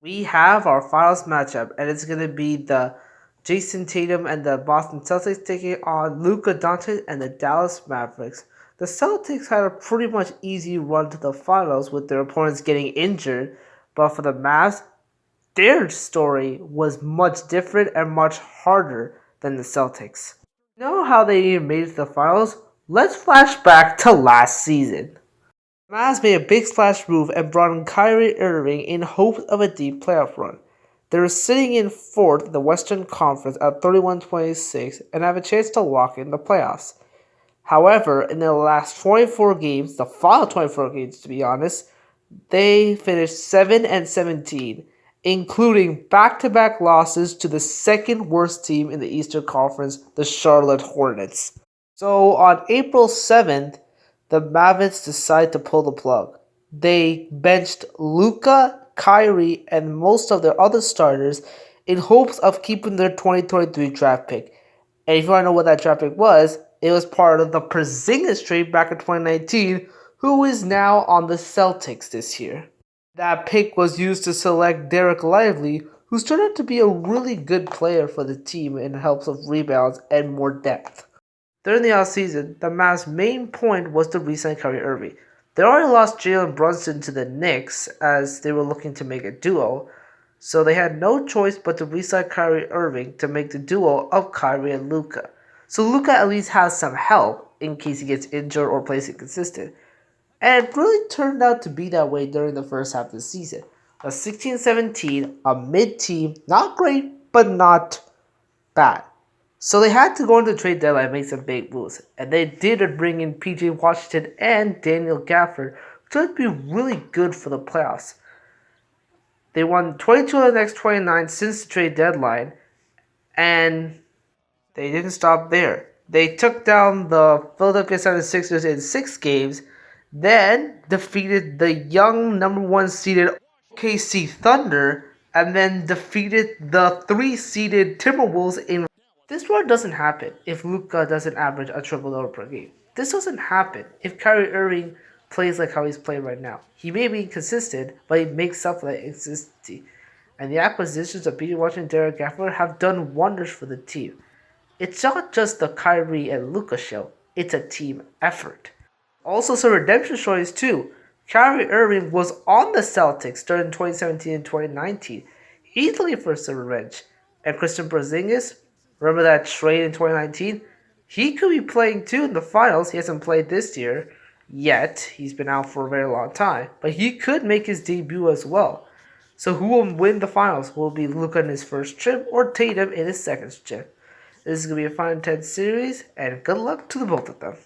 We have our finals matchup, and it's going to be the Jason Tatum and the Boston Celtics taking on Luka Doncic and the Dallas Mavericks. The Celtics had a pretty much easy run to the finals with their opponents getting injured, but for the Mavs, their story was much different and much harder than the Celtics. You know how they even made it to the finals? Let's flash back to last season. The Mavs made a big splash move and brought in Kyrie Irving in hopes of a deep playoff run. They were sitting in fourth in the Western Conference at 31-26 and have a chance to lock in the playoffs. However, in their last 24 games, the final 24 games to be honest, they finished 7 and 17, including back-to-back losses to the second worst team in the Eastern Conference, the Charlotte Hornets. So on April 7th, the Mavericks decided to pull the plug. They benched Luka, Kyrie, and most of their other starters in hopes of keeping their 2023 draft pick. And if you want to know what that draft pick was, it was part of the Porzingis trade back in 2019, who is now on the Celtics this year. That pick was used to select Derek Lively, who's turned out to be a really good player for the team in helps of rebounds and more depth. During the offseason, the Mavs' main point was to re-sign Kyrie Irving. They already lost Jalen Brunson to the Knicks as they were looking to make a duo, so they had no choice but to re-sign Kyrie Irving to make the duo of Kyrie and Luka. So Luka at least has some help in case he gets injured or plays inconsistent. And it really turned out to be that way during the first half of the season. A 16-17, a mid-team, not great, but not bad. So they had to go into the trade deadline and make some big moves. And they did bring in PJ Washington and Daniel Gafford, which would be really good for the playoffs. They won 22 of the next 29 since the trade deadline, and they didn't stop there. They took down the Philadelphia 76ers in 6 games, then defeated the young number one seeded OKC Thunder, and then defeated the 3 seeded Timberwolves in. This run doesn't happen if Luka doesn't average a triple double per game. This doesn't happen if Kyrie Irving plays like how he's playing right now. He may be inconsistent, but he makes up for that inconsistency. And the acquisitions of Peter Washington and Derek Gafford have done wonders for the team. It's not just the Kyrie and Luka show, it's a team effort. Also, some redemption stories too. Kyrie Irving was on the Celtics during 2017 and 2019. He's looking for some revenge. And Christian Porzingis, remember that trade in 2019? He could be playing too in the finals. He hasn't played this year yet. He's been out for a very long time. But he could make his debut as well. So who will win the finals? Will it be Luka in his first trip or Tatum in his second trip? This is going to be a fun, intense series, and good luck to the both of them.